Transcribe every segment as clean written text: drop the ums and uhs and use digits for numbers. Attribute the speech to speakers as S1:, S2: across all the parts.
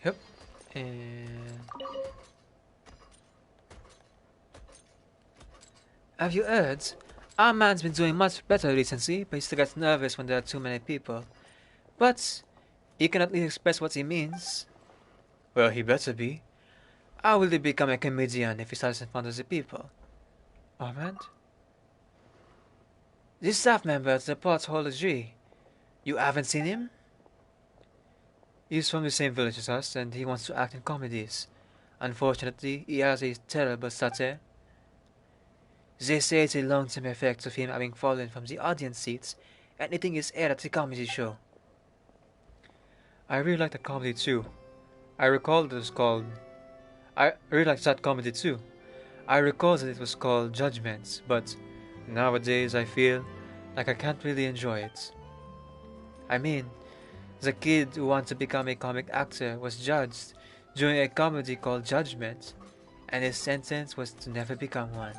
S1: Yep. And have you heard? Our man's been doing much better recently, but he still gets nervous when there are too many people. But he can at least express what he means. Well, he better be. How will he become a comedian if he starts in front of the people? Armand? This staff member at the Porthologry. You haven't seen him? He's from the same village as us, and he wants to act in comedies. Unfortunately, he has a terrible stutter. They say it's a long-term effect of him having fallen from the audience seats and hitting his head at the comedy show. I really like that comedy too. I recall that it was called... I really like that comedy too. I recall that it was called Judgments, but nowadays I feel like I can't really enjoy it. I mean, the kid who wants to become a comic actor was judged during a comedy called Judgment, and his sentence was to never become one.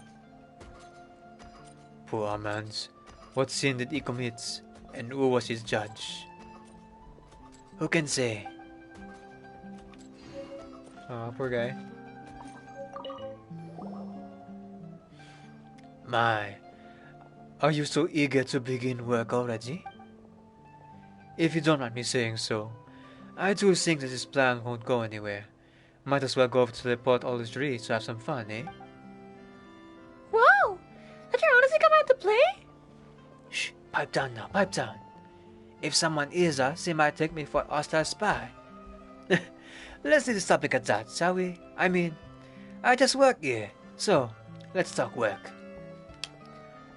S1: Poor Armand. What sin did he commit, and who was his judge? Who can say? Oh, poor guy. My, are you so eager to begin work already? If you don't mind me saying so, I do think that this plan won't go anywhere. Might as well go over to the Port Ollery to have some fun, eh?
S2: Wow! Did you honestly come out to play?
S1: Shh, pipe down now, pipe down. If someone hears us, they might take me for a hostile spy. Let's leave the topic at that, shall we? I mean, I just work here, so let's talk work.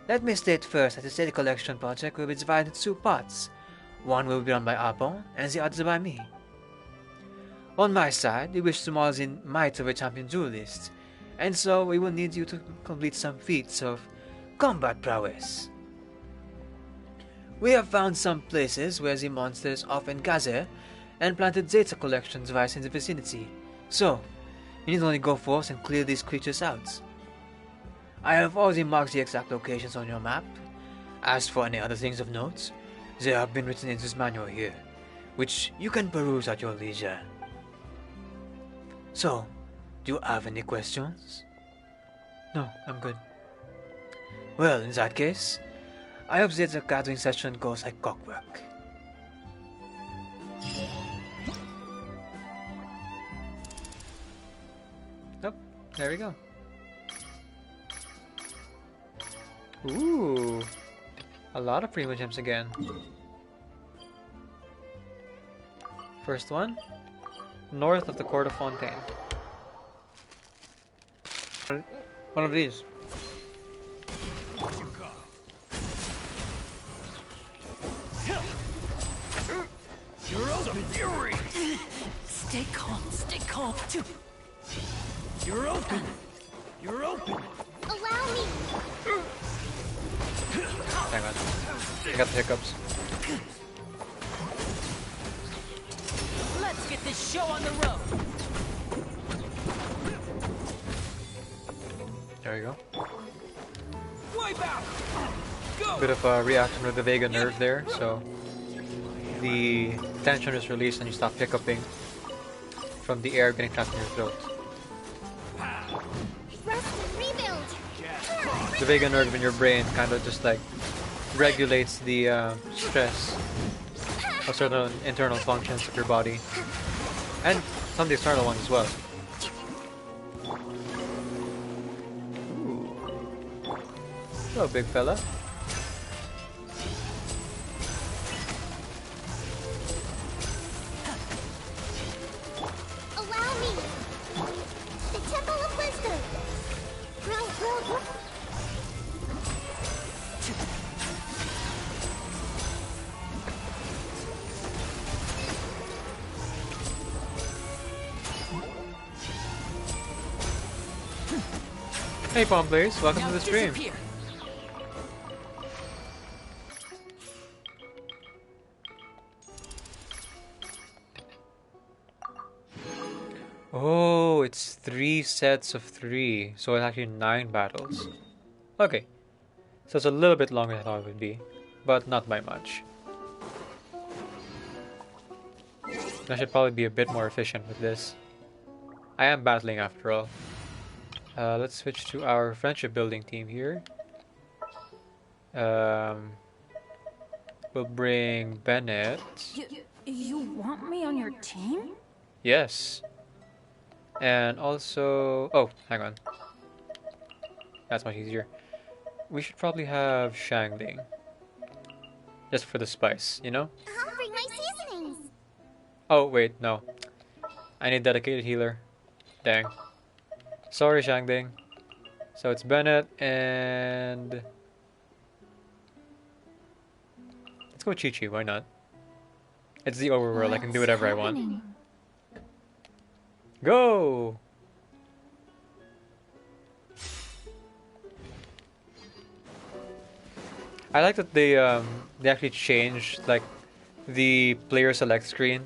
S1: Let me state first that the data collection project will be divided into two parts. One will be run by Arbon, and the other by me. On my side, we wish to model in might of a champion duelist, and so we will need you to complete some feats of combat prowess. We have found some places where the monsters often gather and planted data collection devices in the vicinity, so you need only go forth and clear these creatures out. I have already marked the exact locations on your map. As for any other things of note, they have been written in this manual here, which you can peruse at your leisure. So, do you have any questions? No, I'm good. Well, in that case, I hope that the gathering session goes like clockwork. Oh, there we go. Ooh, a lot of primo gems again. First one, north of the Court of Fontaine. One of these.
S3: You're open, fury.
S2: Stay calm, stay calm.
S3: You're open. You're open.
S2: Allow me.
S1: Hang on, I got the hiccups.
S2: Let's get this show on the road.
S1: There you go.
S3: Wipe out. Go.
S1: Bit of a reaction with the Vega nerve there, so the tension is released and you stop hiccuping from the air getting trapped in your throat.
S2: Rest and rebuild.
S1: The Vega nerve in your brain kind of just like regulates the stress of certain internal functions of your body, and some of the external ones as well. Ooh. Hello, big fella.
S2: Allow me. The Temple of Wisdom. Grow.
S1: Hey, Palm Blaze, welcome to the stream.
S2: Disappear.
S1: Oh, it's 3 sets of 3, so it's actually 9 battles. Okay, so it's a little bit longer than I thought it would be, but not by much. I should probably be a bit more efficient with this. I am battling after all. Let's switch to our friendship building team here. We'll bring Bennett.
S4: You want me on your team?
S1: Yes. And also... Oh, hang on. That's much easier. We should probably have Shangling. Just for the spice, you know?
S2: I'll bring my seasonings.
S1: Oh, wait, no. I need dedicated healer. Dang. Sorry, Shangling. So it's Bennett and... Let's go Chi-Chi, why not? It's the overworld, I can do whatever I want. Go! I like that they actually changed like the player select screen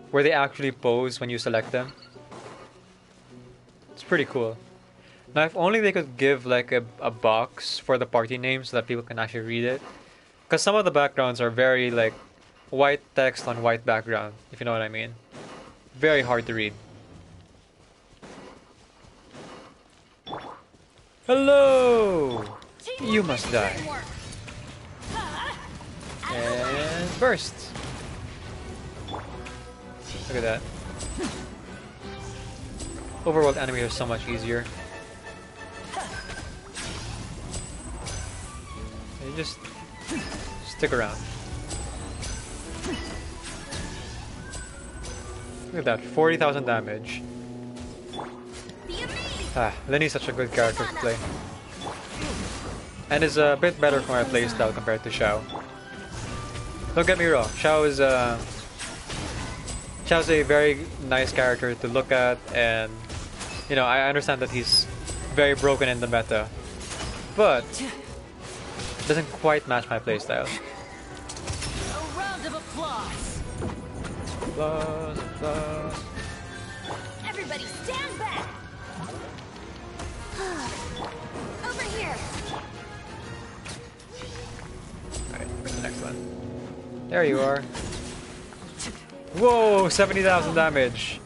S1: where they actually pose when you select them. It's pretty cool. Now if only they could give like a box for the party name so that people can actually read it. Because some of the backgrounds are very like white text on white background, if you know what I mean. Very hard to read. Hello! You must die. And burst. Look at that. Overworld enemies are so much easier. You just stick around. Look at that, 40,000 damage. Ah, Lenny's such a good character to play. And is a bit better for my playstyle compared to Xiao. Don't get me wrong, Xiao's a very nice character to look at, and you know, I understand that he's very broken in the meta, but doesn't quite match my playstyle.
S4: A round of applause.
S1: Applause.
S4: Everybody stand back.
S2: Over here.
S1: Alright, where's the next one? There you are. Whoa, 70,000 damage.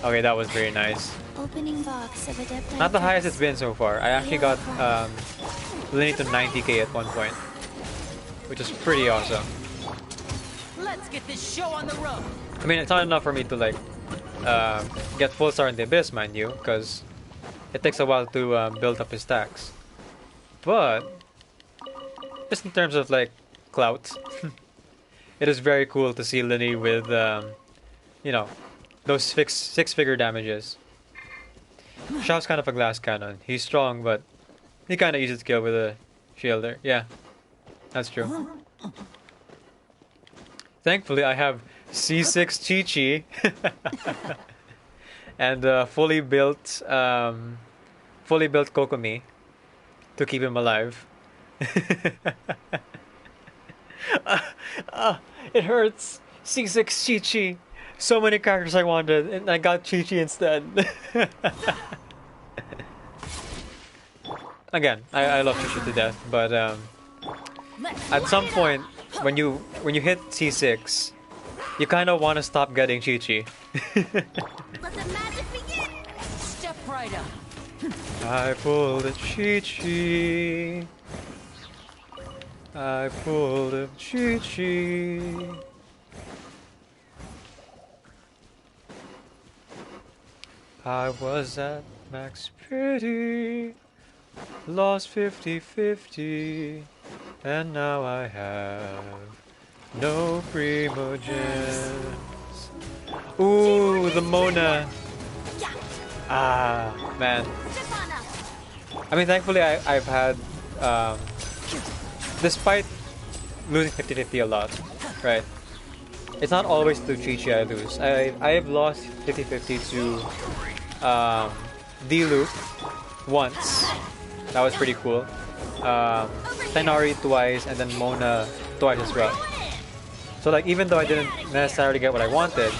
S1: Okay, that was very nice.
S2: Opening box of adept.
S1: Not the highest it's been so far. I actually got Lenny to 90k at one point, which is pretty awesome.
S4: Let's get this show on the road.
S1: I mean, it's not enough for me to like get full star in the abyss, mind you, because it takes a while to build up his stacks. But just in terms of like clout, it is very cool to see Lenny with you know, those six-figure damages. Xiao's kind of a glass cannon. He's strong, but he kind of easy to kill with a shielder. Yeah, that's true. Thankfully, I have C6 Chi-Chi and fully built Kokomi to keep him alive. It hurts. C6 Chi-Chi. So many characters I wanted, and I got Chi-Chi instead. Again, I love Chi-Chi to death, but at some point, when you hit C6, you kind of want to stop getting Chi-Chi.
S2: Let the magic begin.
S4: Step right up.
S1: I pulled a Chi-Chi. I pulled a Chi-Chi. I was at max pretty, lost 50-50, and now I have no primogens. Ooh, the Mona. Ah, man. I mean, thankfully I've had, despite losing 50-50 a lot, right? It's not always to Chi-Chi I lose. I've lost 50-50 to D-Loop once. That was pretty cool. Tenari twice, and then Mona twice as well. So like, even though I didn't necessarily get what I wanted,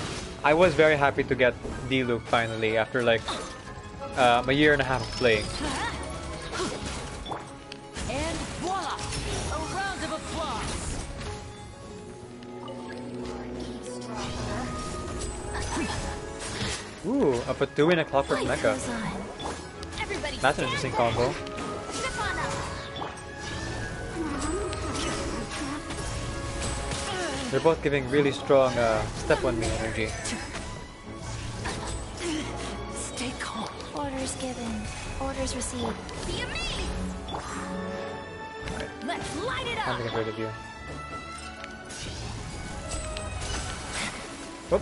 S1: I was very happy to get D-Loop finally after like a year and a half of playing.
S4: And voila! A round of applause.
S1: Ooh, a Patu and a Clockwork
S2: Life
S1: Mecha.
S2: goes on. Everybody
S1: That's an
S2: stand
S1: interesting
S2: back.
S1: combo.
S2: Step on up.
S1: They're both giving really strong step 1 main energy.
S4: Stay calm.
S2: Orders given. Orders received. Be amazed.
S4: Let's light it
S1: Time
S4: up.
S1: to get rid of you. Whoop.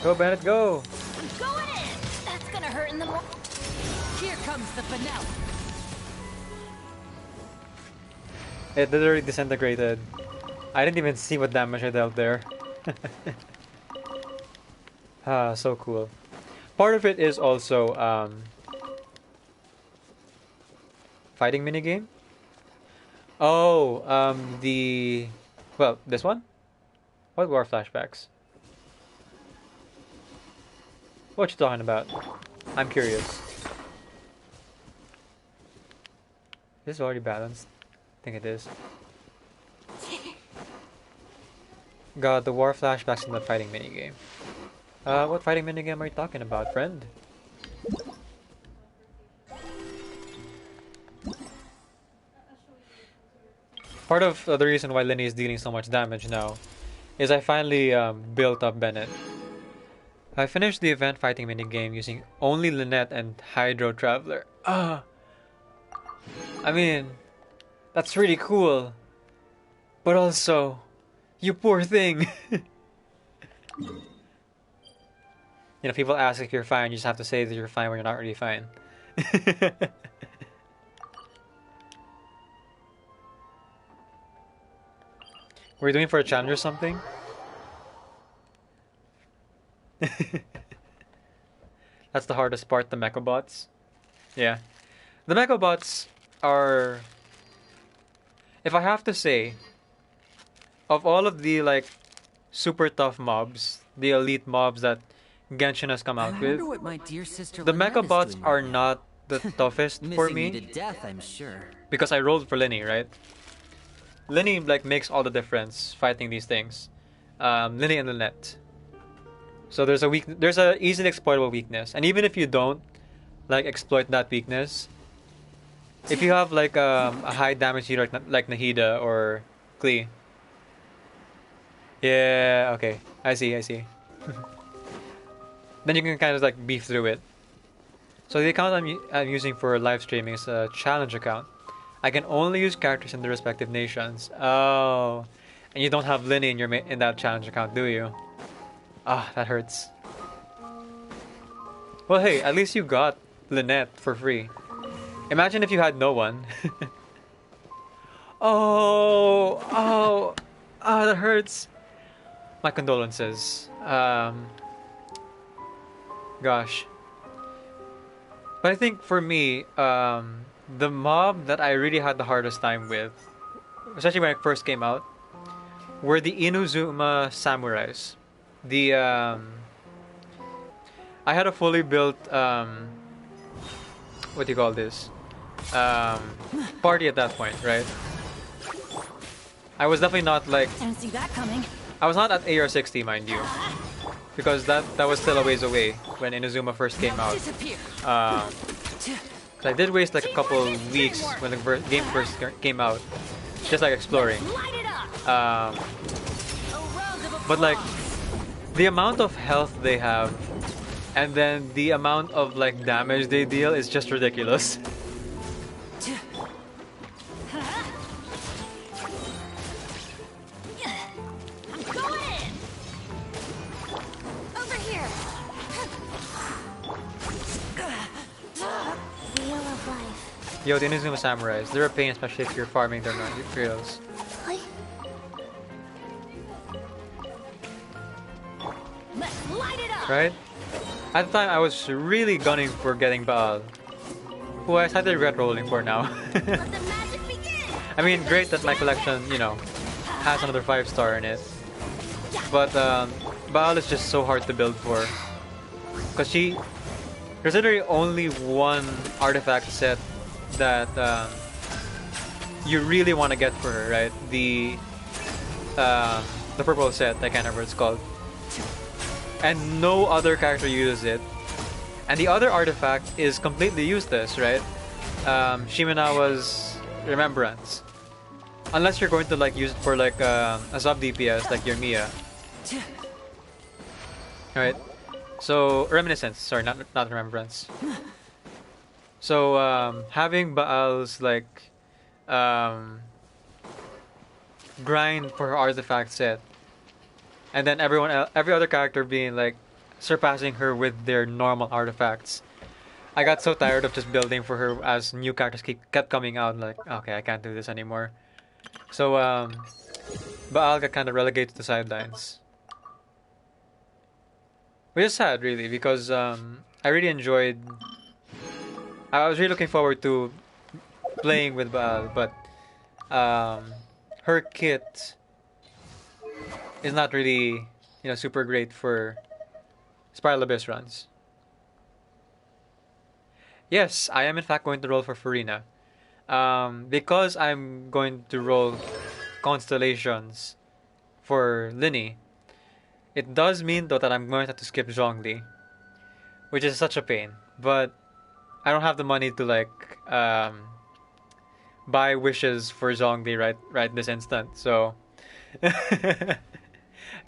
S1: Go, Bennett, go!
S2: I'm going in. That's gonna hurt in the morning.
S4: Here comes the finale.
S1: It literally disintegrated. I didn't even see what damage I dealt there. Ah, so cool. Part of it is also fighting minigame. Oh, well, this one? What war flashbacks? What you talking about? I'm curious. This is already balanced. I think it is. God, the war flashbacks in the fighting minigame. What fighting minigame are you talking about, friend? Part of the reason why Lenny is dealing so much damage now is I finally built up Bennett. I finished the event fighting minigame using only Lynette and Hydro Traveler. I mean, that's really cool. But also, you poor thing. You know, people ask if you're fine, you just have to say that you're fine when you're not really fine. Were you doing for a challenge or something? That's the hardest part, the mecha bots. Yeah. The mecha bots are... If I have to say, of all of the, like, super tough mobs, the elite mobs that Genshin has come out
S5: I
S1: with,
S5: wonder what my dear sister
S1: the
S5: Lynette
S1: mecha
S5: is
S1: bots
S5: doing
S1: are
S5: right
S1: not the toughest
S5: now.
S1: for
S5: Missing you
S1: me.
S5: to death, I'm sure.
S1: Because I rolled for Linny, right? Linny, like, makes all the difference fighting these things. Linny and Lynette. So there's a easily exploitable weakness, and even if you don't like exploit that weakness, if you have like a high damage healer like Nahida or Klee, yeah, okay, I see. Then you can kind of like beef through it. So the account I'm using for live streaming is a challenge account. I can only use characters in the respective nations. Oh, and you don't have Linny in in that challenge account, do you? Ah, that hurts. Well, hey, at least you got Lynette for free. Imagine if you had no one. Oh, that hurts. My condolences. Gosh. But I think for me, the mob that I really had the hardest time with, especially when it first came out, were the Inuzuma samurais. I had a fully built what do you call this? Party at that point, right? I was definitely not like
S2: Didn't see that coming.
S1: I was not at AR60, mind you, because that was still a ways away when Inazuma first came out.
S4: Disappear.
S1: So I did waste like a couple weeks when the game first came out, just like exploring.
S2: Light it up.
S4: A round of
S1: But like
S4: applause.
S1: the amount of health they have, and then the amount of like damage they deal is just ridiculous.
S2: I'm going in. Over here. Wheel of life.
S1: Yo, the Inazuma Samurais, they're a pain, especially if you're farming their materials.
S2: Hi.
S4: Let's light it up.
S1: Right? At the time, I was really gunning for getting Baal, who I slightly regret rolling for now.
S2: Let the magic begin.
S1: I mean, great that my collection, you know, has another 5-star in it. But Baal is just so hard to build for. Because there's literally only one artifact set that you really want to get for her, right? The The purple set, I can't remember what it's called. And no other character uses it. And the other artifact is completely useless, right? Shimenawa's Remembrance. Unless you're going to like use it for like a sub DPS like your Mia. Right? So Reminiscence, sorry, not Remembrance. So having Baal's like grind for her artifact set, and then every other character being like surpassing her with their normal artifacts. I got so tired of just building for her as new characters kept coming out. Like, okay, I can't do this anymore. So Baal got kind of relegated to the sidelines, which is sad, really, because I really enjoyed. I was really looking forward to playing with Baal, but her kit is not really, super great for Spiral Abyss runs. Yes, I am in fact going to roll for Farina. Because I'm going to roll Constellations for Linny, it does mean though that I'm going to have to skip Zhongli, which is such a pain. But I don't have the money to like buy wishes for Zhongli right this instant. So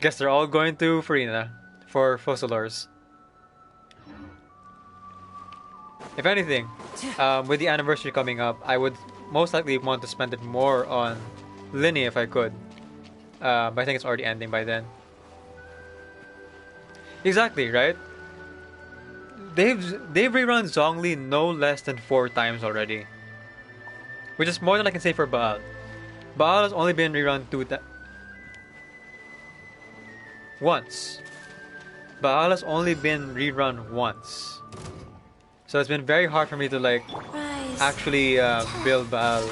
S1: guess they're all going to Farina for Fussilors. If anything, with the anniversary coming up, I would most likely want to spend it more on Linny if I could. But I think it's already ending by then. Exactly, right? They've rerun Zhongli no less than 4 times already, which is more than I can say for Baal. Baal has only been rerun once. Baal has only been rerun once. So it's been very hard for me to like actually build Baal.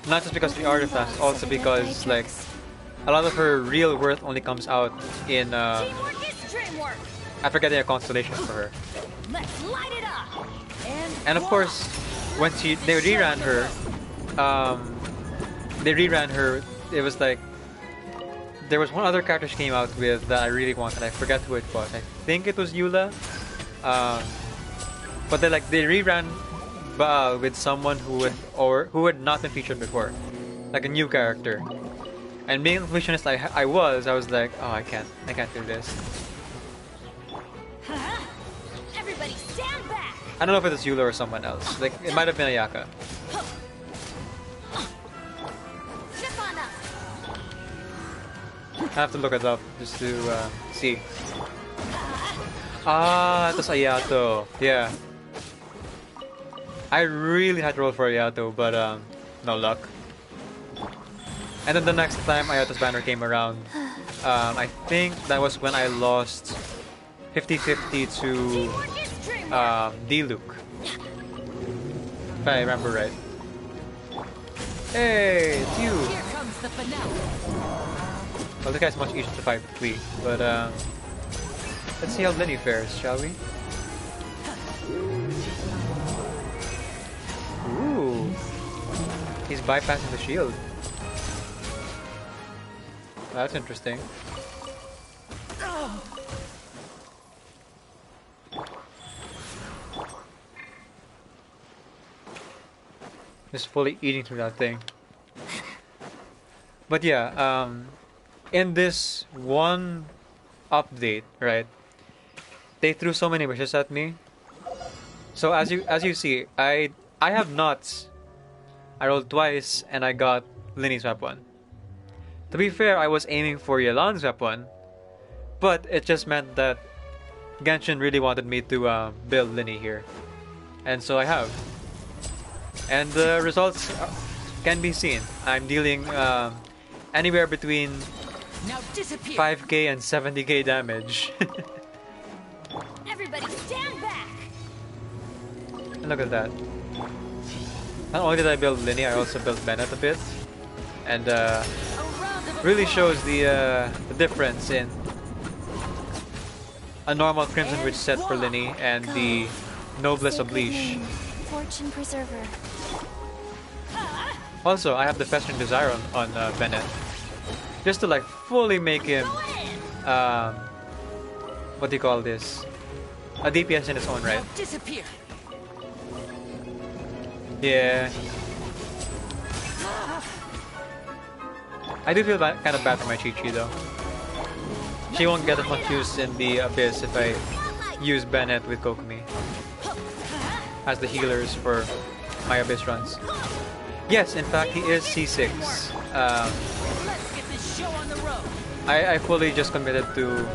S1: Not just because of the artifacts, also because like a lot of her real worth only comes out in I forget the constellation for her.
S4: Let's light it up.
S1: And of course, when they reran her, it was like there was one other character she came out with that I really wanted. I forget who it was. I think it was Eula. But they reran Baal with someone who had not been featured before, like a new character. And being a completionist I was like, oh, I can't do this.
S4: Everybody stand back.
S1: I don't know if it was Eula or someone else. Like it might have been Ayaka. I have to look it up just to see. It was Ayato. Yeah. I really had to roll for Ayato, but no luck. And then the next time Ayato's banner came around, I think that was when I lost 50-50 to D-Luke. If I remember right. Hey, it's you!
S4: Here comes the finale.
S1: Well, the guy's much easier to fight with Lee, but let's see how Linny fares, shall we? Ooh, he's bypassing the shield. That's interesting. Just fully eating through that thing. But yeah, in this one update, right? They threw so many wishes at me. So as you see, I have nuts. I rolled twice and I got Linny's weapon. To be fair, I was aiming for Yelan's weapon, but it just meant that Genshin really wanted me to build Linny here, and so I have. And the results can be seen. I'm dealing anywhere between 5k and 70k damage.
S4: Everybody stand back.
S1: And look at that. Not only did I build Linny, I also built Bennett a bit, and really shows the difference in a normal Crimson Witch set for Linny and the Noblesse Oblige.
S2: Fortune Preserver.
S1: Also, I have the Festering Desire on Bennett. just to like fully make him what do you call this? A DPS in its own right.
S5: Disappear.
S1: Yeah. I do feel kind of bad for my Chi-Chi though. She won't get as much use in the Abyss if I use Bennett with Kokomi as the healers for my Abyss runs. Yes, in fact, he is C6.
S5: Let's get this show on the road.
S1: I fully just committed to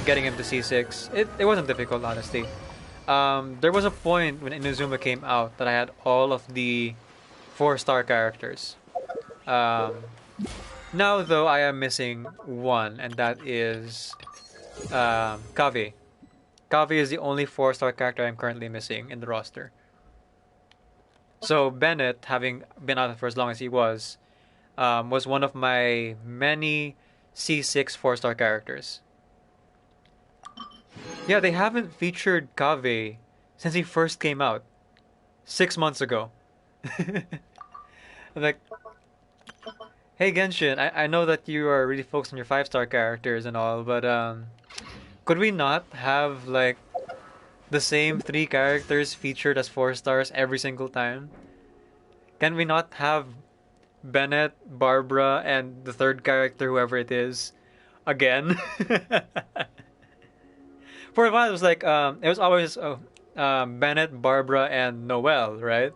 S1: getting him to C6. It wasn't difficult, honestly. There was a point when Inazuma came out that I had all of the 4-star characters. Now, though, I am missing one, and that is Kavi. Kavi is the only 4-star character I'm currently missing in the roster. So Bennett, having been out for as long as he was one of my many C6 4-star characters. Yeah, they haven't featured Kave since he first came out 6 months ago. I'm like, hey Genshin, I know that you are really focused on your 5-star characters and all, but could we not have like the same 3 characters featured as 4 stars every single time? Can we not have Bennett, Barbara, and the 3rd character, whoever it is, again? For a while, it was like it was always Bennett, Barbara, and Noelle, right?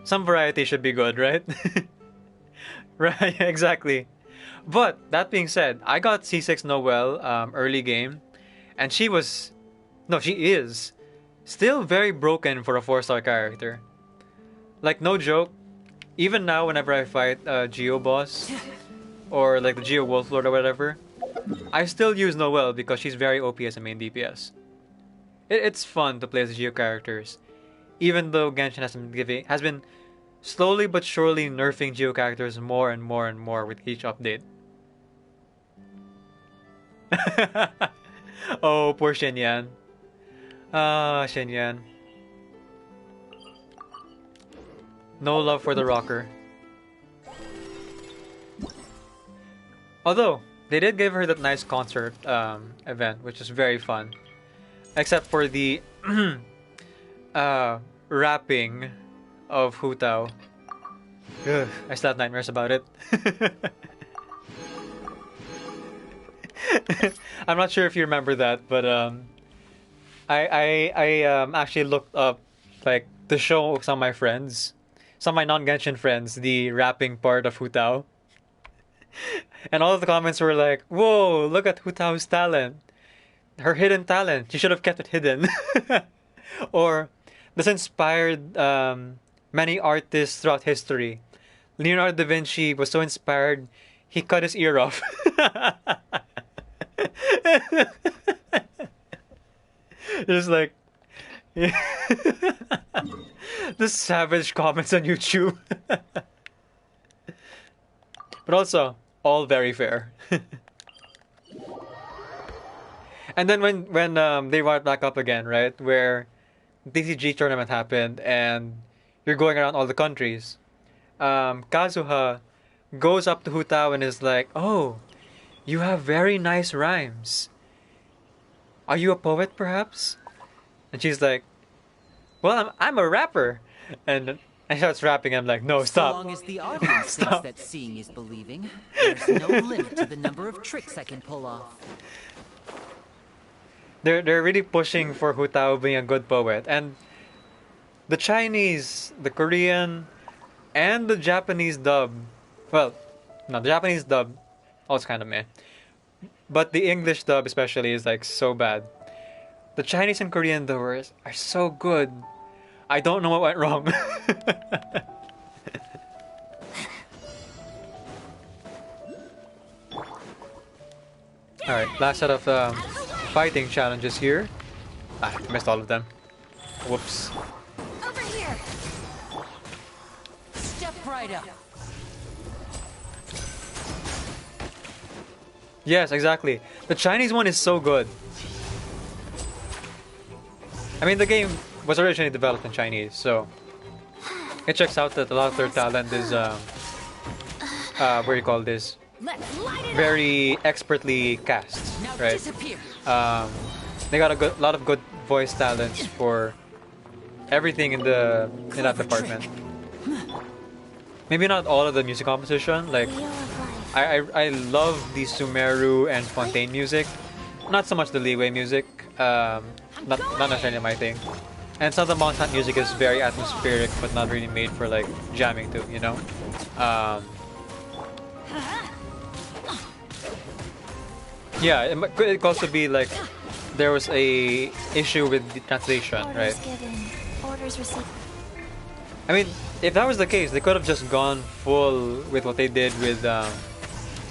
S1: Some variety should be good, right? Right, exactly. But that being said, I got C6 Noelle early game, and she is still very broken for a 4-star character. Like, no joke, even now whenever I fight Geo boss or like the Geo Wolf Lord or whatever, I still use Noelle because she's very OP as a main DPS. It's fun to play as Geo characters, even though Genshin has been slowly but surely nerfing Geo characters more and more and more with each update. Oh, poor Shenyan. Ah, Shenyan. No love for the rocker. Although, they did give her that nice concert event, which is very fun. Except for the rapping of Hu Tao. Ugh, I still have nightmares about it. I'm not sure if you remember that, but I actually looked up like to show some of my friends, some of my non-Genshin friends, the rapping part of Hu Tao. And all of the comments were like, "Whoa, look at Hu Tao's talent. Her hidden talent. She should have kept it hidden." Or this inspired many artists throughout history. Leonardo da Vinci was so inspired, he cut his ear off. Just like the savage comments on YouTube. But also, all very fair. And then when they brought it back up again, right, where TCG tournament happened and you're going around all the countries, Kazuha goes up to Hu Tao and is like, "Oh, you have very nice rhymes. Are you a poet, perhaps?" And she's like, "Well, I'm a rapper." And she starts rapping. I'm like, "No,
S5: So
S1: stop."
S5: long as the audience
S1: Stop.
S5: thinks that seeing is believing, there's no limit to the number of tricks I can pull off.
S1: They're really pushing for Hu Tao being a good poet, and the Chinese, the Korean, and the Japanese dub. Well, no, the Japanese dub also kind of meh, but the English dub especially is like so bad. The Chinese and Korean dubbers are so good. I don't know what went wrong. Alright, last set of fighting challenges here. Ah, missed all of them. Whoops.
S2: Over here.
S5: Step right up.
S1: Yes, exactly. The Chinese one is so good. I mean, the game was originally developed in Chinese, so It checks out that a lot of their talent is what do you call this?
S4: Let's light it up.
S1: Very expertly cast,
S5: Now
S1: right?
S5: disappear.
S1: They got a lot of good voice talents for everything in that department. Maybe not all of the music composition. Like
S2: Wheel of life.
S1: I love the Sumeru and Fontaine music. Not so much the Leeway music. Not necessarily my thing. And some of the Monsant music is very atmospheric, but not really made for like jamming to, you know. Yeah, it could also be like there was a issue with the translation, right?
S2: Orders given. Orders received.
S1: I mean, if that was the case, they could have just gone full with what they did with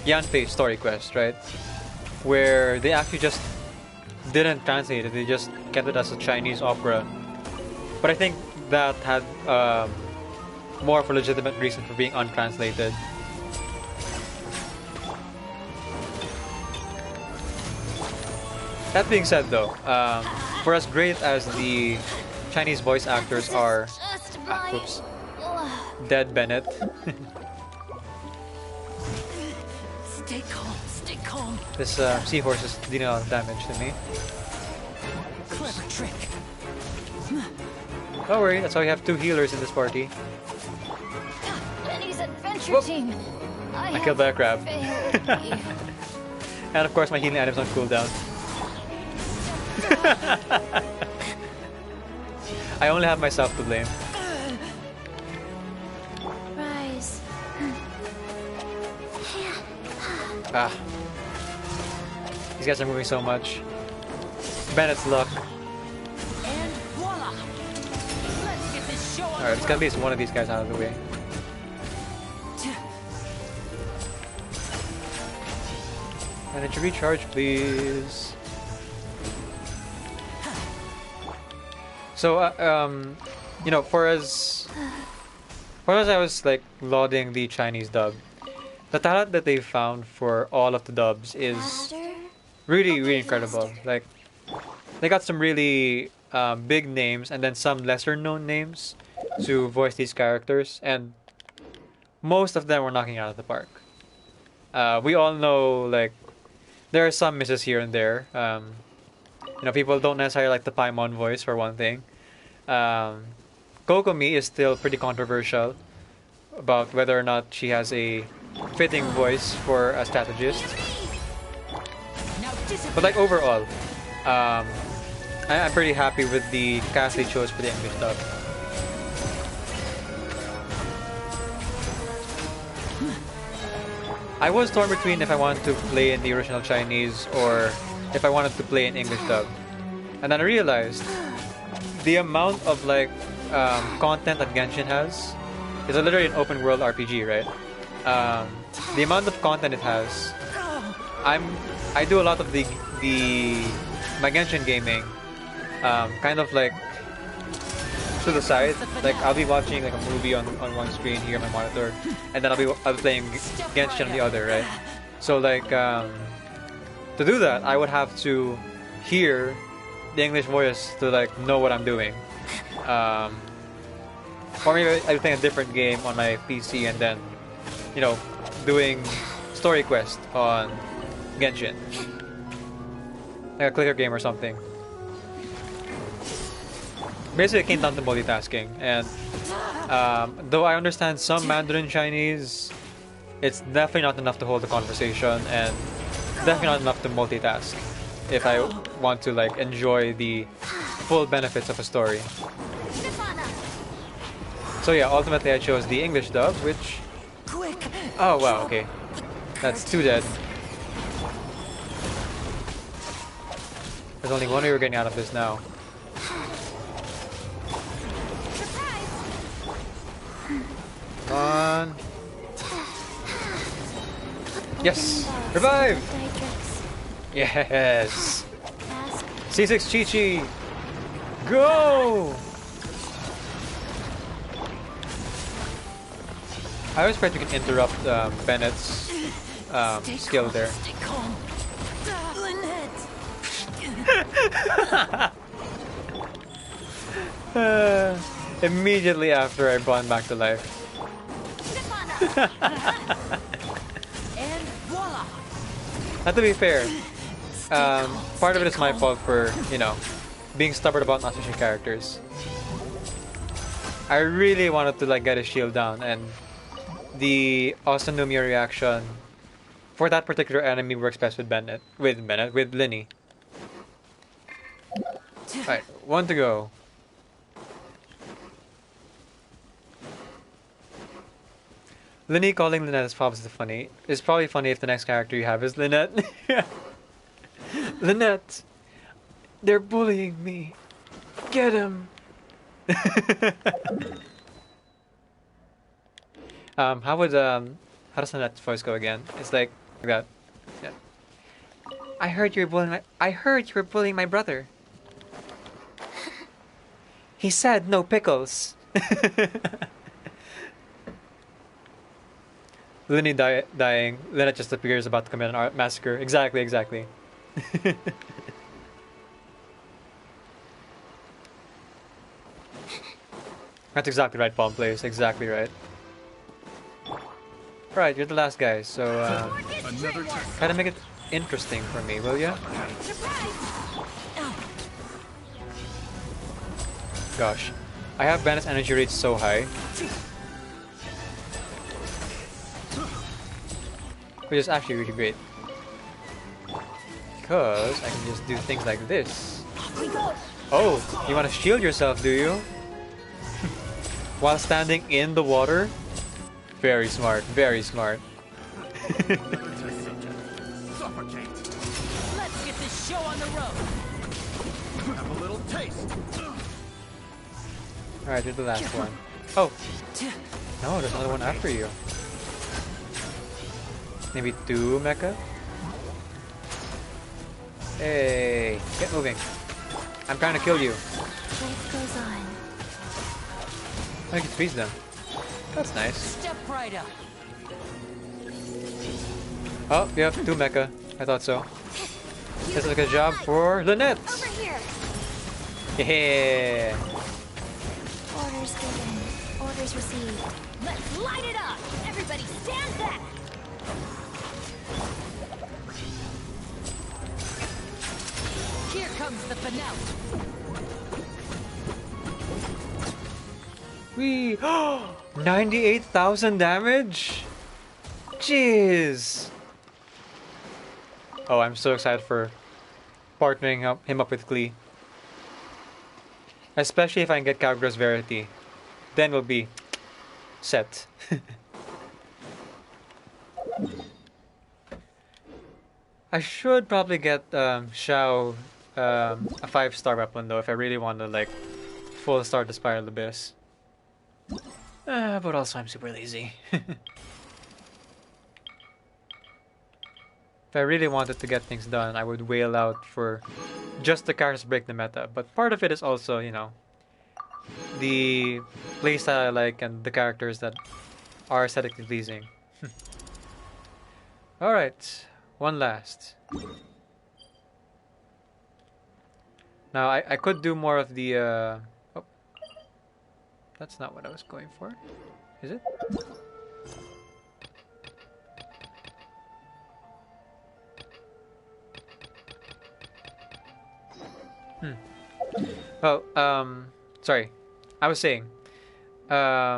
S1: Yanfei's Story Quest, right? Where they actually just didn't translate it, they just kept it as a Chinese opera. But I think that had more of a legitimate reason for being untranslated. That being said, though, for as great as the Chinese voice actors are,
S2: Just my.
S1: oops,
S2: Ugh.
S1: Dead Bennett.
S5: Stay calm. Stay calm.
S1: This seahorse is dealing a lot of damage to me.
S5: Clever trick.
S1: Don't worry, that's why we have 2 healers in this party.
S2: Benny's adventure
S1: Whoop.
S2: team.
S1: I killed by a crab.
S2: failed you.
S1: And of course my healing items on cooldown. I only have myself to blame.
S2: Rise.
S1: Ah. These guys are moving so much. Bennett's luck.
S4: And voila. Let's get this show on
S1: Alright, let's get at least one of these guys out of the way. Energy recharge, please. So, you know, for as I was like lauding the Chinese dub, the talent that they found for all of the dubs is
S2: Faster.
S1: really incredible. Like, they got some really big names and then some lesser known names to voice these characters, and most of them were knocking it out of the park. We all know, like, there are some misses here and there. You know, people don't necessarily like the Paimon voice, for one thing. Kokomi is still pretty controversial about whether or not she has a fitting voice for a strategist.
S5: Now disappear.
S1: But like overall, I'm pretty happy with the cast they chose for the English dub. I was torn between if I wanted to play in the original Chinese or if I wanted to play in English dub. And then I realized the amount of like content that Genshin has is literally an open world RPG, right? The amount of content it has, I do a lot of my Genshin gaming kind of like to the side. Like I'll be watching like a movie on one screen here on my monitor, and then I'll be playing Genshin on the other, right? So like to do that, I would have to hear the English voice to like know what I'm doing. Or maybe I'll play a different game on my PC and then, you know, doing story quest on Genshin, like a clicker game or something. Basically, it came down to multitasking, and though I understand some Mandarin Chinese, it's definitely not enough to hold a conversation, and definitely not enough to multitask if I want to like enjoy the full benefits of a story. So yeah, ultimately I chose the English dub, which...
S5: Quick.
S1: Oh wow, okay. That's 2 dead. There's only one way we're getting out of this now. Come on. Yes! Revive! Yes!
S2: Ask.
S1: C6 Chi-Chi! Go! I always pray you can interrupt Bennett's skill there.
S5: Stay calm. Lynette.
S1: Immediately after I brought him back to life.
S4: And voila!
S1: Now, to be fair, part of it is my fault for, you know, being stubborn about not switching characters. I really wanted to like get his shield down, and the awesome Numia reaction for that particular enemy works best with with Linny. Alright, one to go. Linny calling Lynette is probably funny. It's probably funny if the next character you have is Lynette. Lynette! They're bullying me! Get him! How does Lynette's voice go again? It's like that. Yeah. I heard you were bullying my brother. He said no pickles. Linny dying. Lynette just appears about to commit an massacre. Exactly. That's exactly right, Palm Place. Exactly right. Right, you're the last guy, so try to make it interesting for me, will ya? Gosh, I have Bandit's energy rate so high, which is actually really great, because I can just do things like this. Oh, you want to shield yourself, do you? While standing in the water? Very smart, very smart.
S3: Suffocate.
S4: Let's get this show on the road!
S3: Have a little taste.
S1: Alright, you're the last one. Oh! No, there's another one after you. Maybe two, Meka? Hey, get moving. I'm trying to kill you.
S2: Life goes on.
S1: I can freeze them. That's nice.
S4: Step right up!
S1: Oh, you have two Meka. I thought so. This is a good job for Lynette!
S2: Over here.
S1: Yeah!
S2: Orders given. Orders received.
S4: Let's light it up! Everybody stand back! Here comes the finale!
S1: Wee! 98,000 damage? Jeez! Oh, I'm so excited for partnering him up with Klee. Especially if I can get Calgras Verity. Then we'll be set. I should probably get Xiao a 5-star weapon though if I really want to like full start the Spiral Abyss. But also I'm super lazy. If I really wanted to get things done, I would wail out for just the characters to break the meta. But part of it is also, you know, the playstyle I like and the characters that are aesthetically pleasing. Alright, one last. Now, I could do more of the... oh. That's not what I was going for. Is it? Well, sorry. I was saying, right.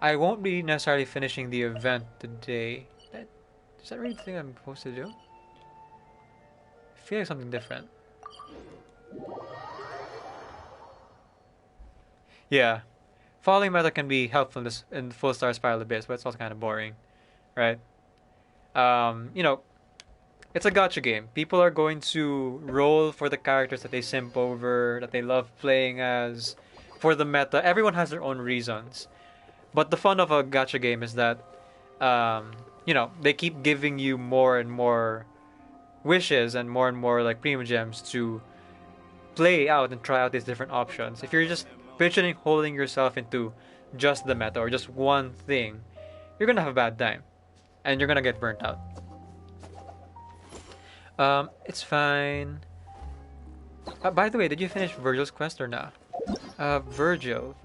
S1: I won't be necessarily finishing the event today. Is that really the thing I'm supposed to do? I feel like something different. Yeah. Following meta can be helpful in full star Spiral Abyss, but it's also kind of boring, right? You know, it's a gacha game. People are going to roll for the characters that they simp over, that they love playing as, for the meta. Everyone has their own reasons. But the fun of a gacha game is that, you know, they keep giving you more and more wishes and more like premium gems to play out and try out these different options. If you're just pigeonholing yourself into just the meta or just one thing, you're gonna have a bad time. And you're gonna get burnt out. It's fine. By the way, did you finish Virgil's quest or not? Virgil.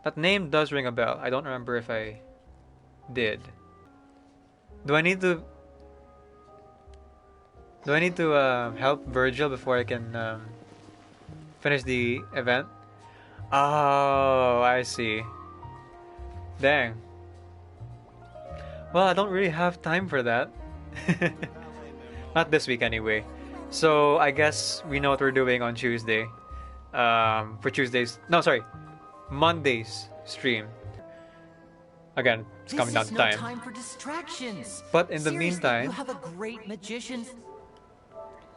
S1: That name does ring a bell. I don't remember if I did. Do I need to... help Virgil before I can finish the event? Oh, I see. Dang. Well, I don't really have time for that. Not this week anyway. So I guess we know what we're doing on Tuesday. For Tuesday's... No, sorry. Monday's stream. Again, it's coming down to
S5: This is
S1: time.
S5: no time for distractions.
S1: But in the
S5: Seriously,
S1: meantime,
S5: you have a great magician.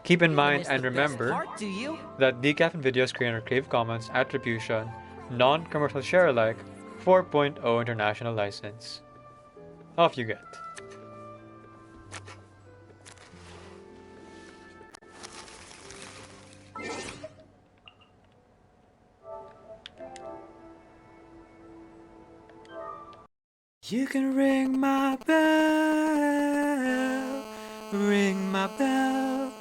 S1: keep in
S5: You
S1: mind
S5: missed
S1: and
S5: the best
S1: remember
S5: part, do you?
S1: that decaf and video screen are Creative Commons Attribution, non-commercial share alike, 4.0 international license. Off you get. You can ring my bell,